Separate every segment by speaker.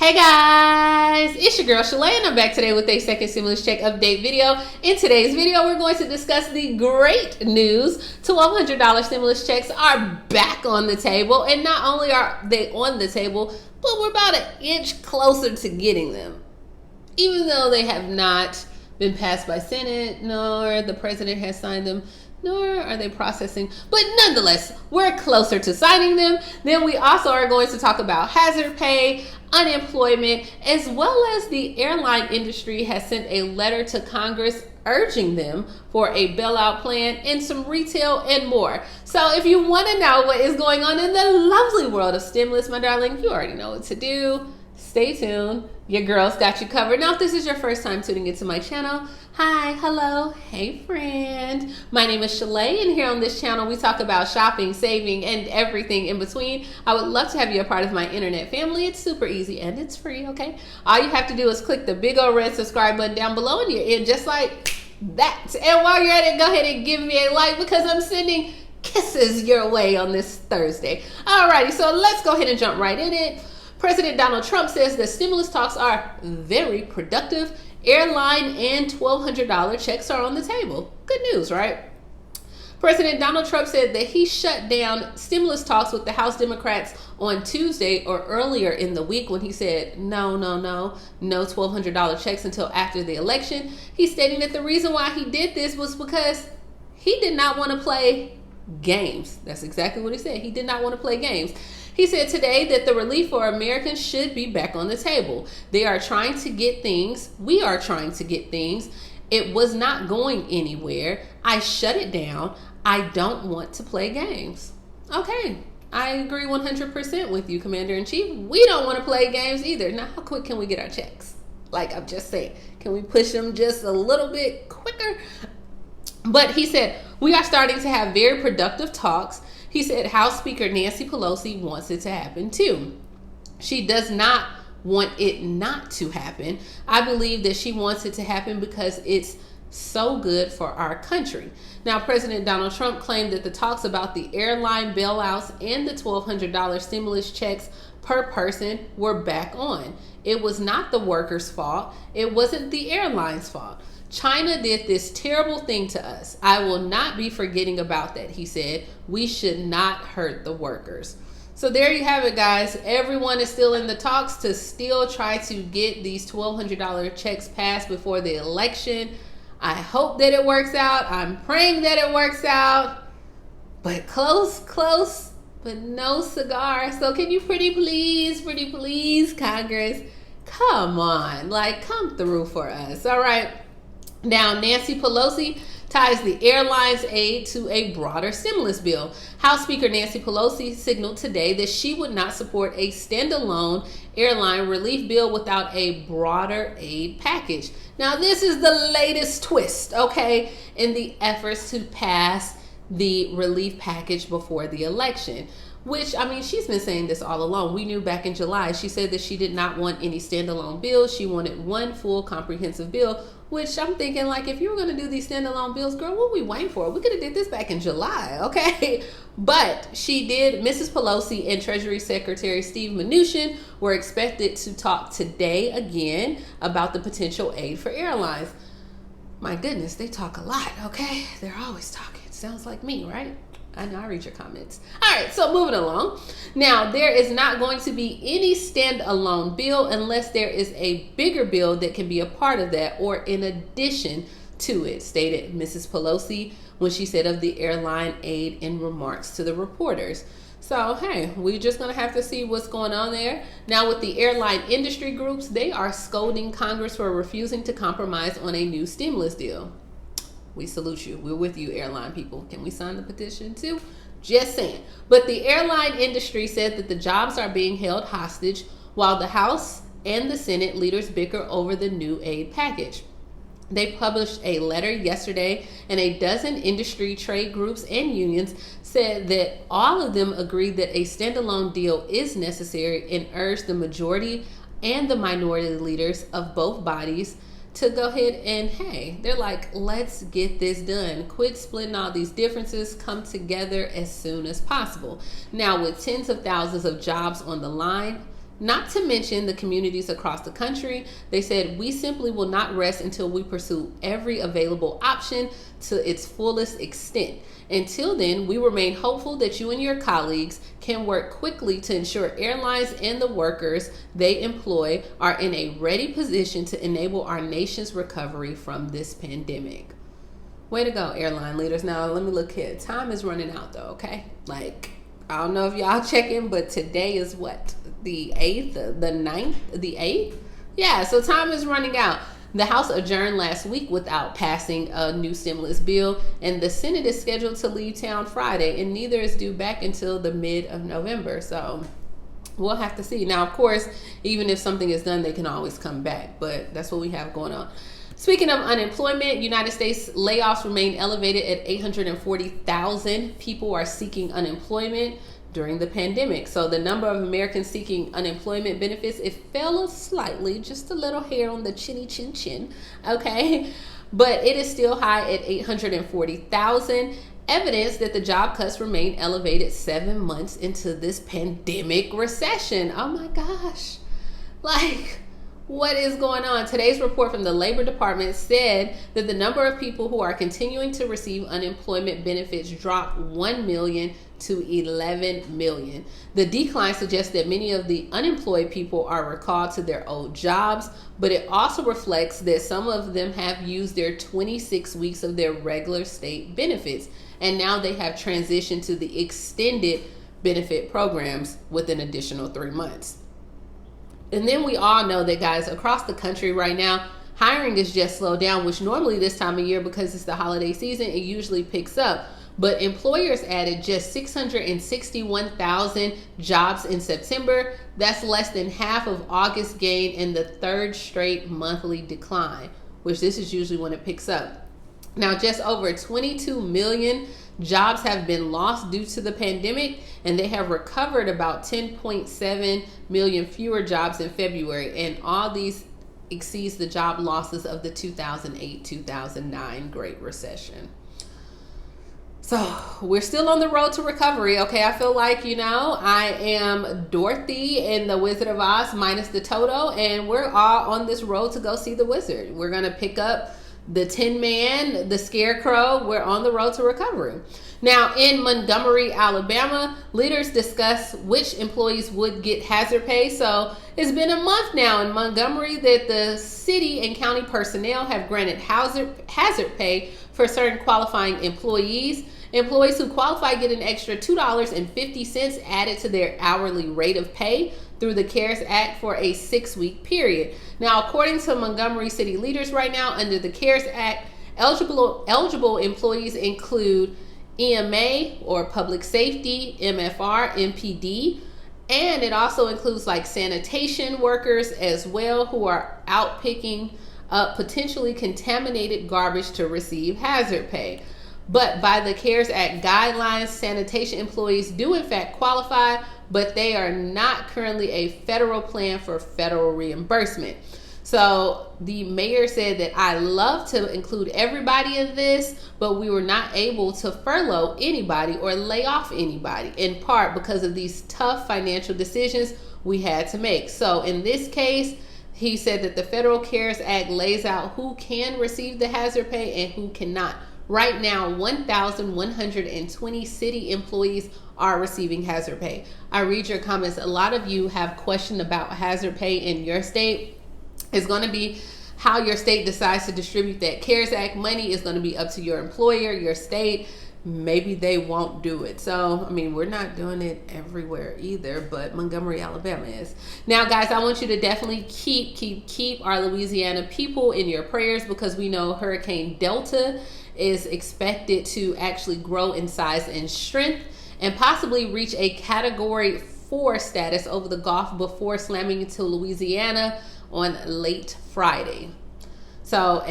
Speaker 1: Hey guys, it's your girl Shalae and I'm back today with a second stimulus check update video. In today's video, we're going to discuss the great news. $1,200 stimulus checks are back on the table, and not only are they on the table, but we're about an inch closer to getting them. Even though they have not been passed by Senate, nor the president has signed them, nor are they processing, but nonetheless, we're closer to signing them. Then we also are going to talk about hazard pay, unemployment, as well as the airline industry has sent a letter to Congress urging them for a bailout plan, and some retail and more. So if you want to know what is going on in the lovely world of stimulus, my darling, you already know what to do. Stay tuned. Your girl's got you covered. Now, if this is your first time tuning into my channel, hi, hello, hey friend. My name is Shalae, and here on this channel, we talk about shopping, saving, and everything in between. I would love to have you a part of my internet family. It's super easy and it's free, okay? All you have to do is click the big old red subscribe button down below and you're in just like that. And while you're at it, go ahead and give me a like because I'm sending kisses your way on this Thursday. Alrighty, so let's go ahead and jump right in it. President Donald Trump says the stimulus talks are very productive. Airline and $1,200 checks are on the table. Good news, right? President Donald Trump said that he shut down stimulus talks with the House Democrats on Tuesday or earlier in the week when he said no $1,200 checks until after the election. He's stating that the reason why he did this was because he did not want to play games. That's exactly what he said. He did not want to play games. He said today that the relief for Americans should be back on the table. They are trying to get things. We are trying to get things. It was not going anywhere. I shut it down. I don't want to play games. Okay, I agree 100% with you, Commander-in-Chief. We don't want to play games either. Now, how quick can we get our checks? Like I'm just saying, can we push them just a little bit quicker? But he said, we are starting to have very productive talks. He said House Speaker Nancy Pelosi wants it to happen too. She does not want it not to happen. I believe that she wants it to happen because it's so good for our country. Now, President Donald Trump claimed that the talks about the airline bailouts and the $1,200 stimulus checks per person were back on. It was not the workers' fault. It wasn't the airline's fault. China did this terrible thing to us. I will not be forgetting about that, he said. We should not hurt the workers. So there you have it, guys. Everyone is still in the talks to still try to get these $1,200 checks passed before the election. I hope that it works out. I'm praying that it works out. But close, but no cigar. So can you pretty please, Congress, come on, like come through for us, all right? Now, Nancy Pelosi ties the airline's aid to a broader stimulus bill. House Speaker Nancy Pelosi signaled today that she would not support a standalone airline relief bill without a broader aid package. Now, this is the latest twist, okay, in the efforts to pass the relief package before the election. Which, I mean, she's been saying this all along. We knew back in July. She said that she did not want any standalone bills. She wanted one full comprehensive bill, which I'm thinking, like, if you were going to do these standalone bills, girl, what are we waiting for? We could have did this back in July, okay? But she did. Mrs. Pelosi and Treasury Secretary Steve Mnuchin were expected to talk today again about the potential aid for airlines. My goodness, they talk a lot, okay? They're always talking. Sounds like me, right? I know, I read your comments. All right, so moving along. Now, there is not going to be any standalone bill unless there is a bigger bill that can be a part of that or in addition to it, stated Mrs. Pelosi when she said of the airline aid in remarks to the reporters. So, hey, we're just going to have to see what's going on there. Now, with the airline industry groups, they are scolding Congress for refusing to compromise on a new stimulus deal. We salute you. We're with you, airline people. Can we sign the petition too? Just saying. But the airline industry said that the jobs are being held hostage while the House and the Senate leaders bicker over the new aid package. They published a letter yesterday, and a dozen industry trade groups and unions said that all of them agreed that a standalone deal is necessary and urged the majority and the minority leaders of both bodies to go ahead and, hey, they're like, let's get this done. Quit splitting all these differences. Come together as soon as possible. Now, with tens of thousands of jobs on the line, not to mention the communities across the country. They said, we simply will not rest until we pursue every available option to its fullest extent. Until then, we remain hopeful that you and your colleagues can work quickly to ensure airlines and the workers they employ are in a ready position to enable our nation's recovery from this pandemic. Way to go, airline leaders. Now, let me look here. Time is running out, though, okay? Like, I don't know if y'all checking, but today is what? The 8th? The 9th? The 8th? Yeah, so time is running out. The House adjourned last week without passing a new stimulus bill, and the Senate is scheduled to leave town Friday, and neither is due back until the mid of November. So we'll have to see. Now, of course, even if something is done, they can always come back, but that's what we have going on. Speaking of unemployment, United States layoffs remain elevated at 840,000 people are seeking unemployment during the pandemic. So the number of Americans seeking unemployment benefits, it fell slightly, just a little hair on the chinny chin chin, okay? But it is still high at 840,000. Evidence that the job cuts remain elevated 7 months into this pandemic recession. Oh my gosh. Like, what is going on? Today's report from the Labor Department said that the number of people who are continuing to receive unemployment benefits dropped 1 million to 11 million. The decline suggests that many of the unemployed people are recalled to their old jobs, but it also reflects that some of them have used their 26 weeks of their regular state benefits, and now they have transitioned to the extended benefit programs with an additional 3 months. And then we all know that, guys, across the country right now, hiring is just slowed down, which normally this time of year, because it's the holiday season, it usually picks up. But employers added just 661,000 jobs in September. That's less than half of August gain and the third straight monthly decline, which this is usually when it picks up. Now, just over 22 million jobs have been lost due to the pandemic, and they have recovered about 10.7 million fewer jobs in February. And all these exceeds the job losses of the 2008-2009 Great Recession. So we're still on the road to recovery, okay? I feel like, I am Dorothy in The Wizard of Oz minus the Toto, and we're all on this road to go see the wizard. We're going to pick up the Tin Man, the Scarecrow. We're on the road to recovery. Now, in Montgomery, Alabama, leaders discuss which employees would get hazard pay. So it's been a month now in Montgomery that the city and county personnel have granted hazard pay for certain qualifying employees. Employees who qualify get an extra $2.50 added to their hourly rate of pay through the CARES Act for a 6-week period. Now, according to Montgomery city leaders right now, under the CARES Act, eligible employees include EMA or public safety, MFR, MPD, and it also includes like sanitation workers as well, who are out picking up potentially contaminated garbage to receive hazard pay. But by the CARES Act guidelines, sanitation employees do in fact qualify, but they are not currently a federal plan for federal reimbursement. So the mayor said that I love to include everybody in this, but we were not able to furlough anybody or lay off anybody, in part because of these tough financial decisions we had to make. So in this case, he said that the Federal CARES Act lays out who can receive the hazard pay and who cannot. Right now, 1,120 city employees are receiving hazard pay. I read your comments. A lot of you have questioned about hazard pay in your state. It's going to be how your state decides to distribute that CARES Act money is going to be up to your employer, your state. Maybe they won't do it. So, we're not doing it everywhere either, but Montgomery, Alabama is. Now, guys, I want you to definitely keep our Louisiana people in your prayers, because we know Hurricane Delta is expected to actually grow in size and strength and possibly reach a Category 4 status over the Gulf before slamming into Louisiana on late Friday. So,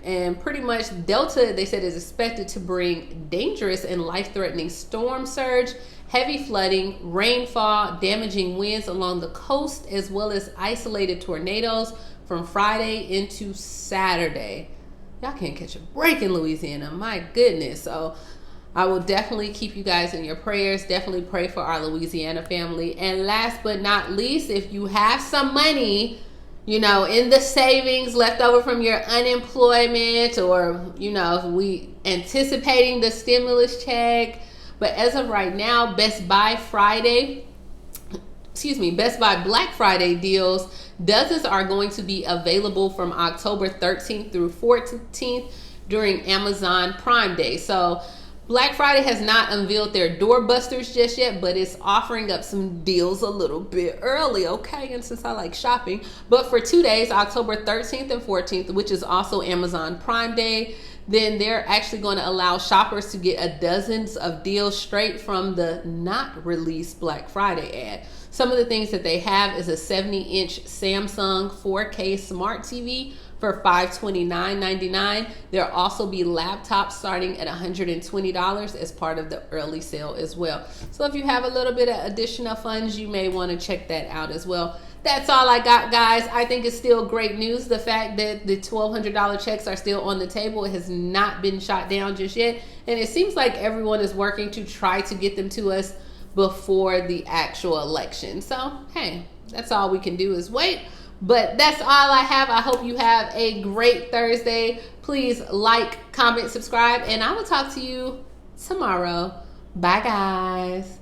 Speaker 1: and pretty much Delta, they said, is expected to bring dangerous and life-threatening storm surge, heavy flooding, rainfall, damaging winds along the coast, as well as isolated tornadoes from Friday into Saturday. Y'all can't catch a break in Louisiana, my goodness. So I will definitely keep you guys in your prayers. Definitely pray for our Louisiana family. And last but not least, if you have some money, you know, in the savings left over from your unemployment, or, you know, we anticipating the stimulus check. But as of right now, Best Buy Black Friday deals, dozens are going to be available from October 13th through 14th during Amazon Prime Day. So Black Friday has not unveiled their doorbusters just yet, but it's offering up some deals a little bit early, okay? And since I like shopping, but for 2 days, October 13th and 14th, which is also Amazon Prime Day, then they're actually going to allow shoppers to get dozens of deals straight from the not released Black Friday ad. Some of the things that they have is a 70-inch Samsung 4K smart TV for $529.99. There'll also be laptops starting at $120 as part of the early sale as well. So if you have a little bit of additional funds, you may want to check that out as well. That's all I got, guys. I think it's still great news. The fact that the $1,200 checks are still on the table, it has not been shot down just yet. And it seems like everyone is working to try to get them to us before the actual election. So, hey, that's all we can do is wait. But that's all I have. I hope you have a great Thursday. Please like, comment, subscribe, and I will talk to you tomorrow. Bye, guys.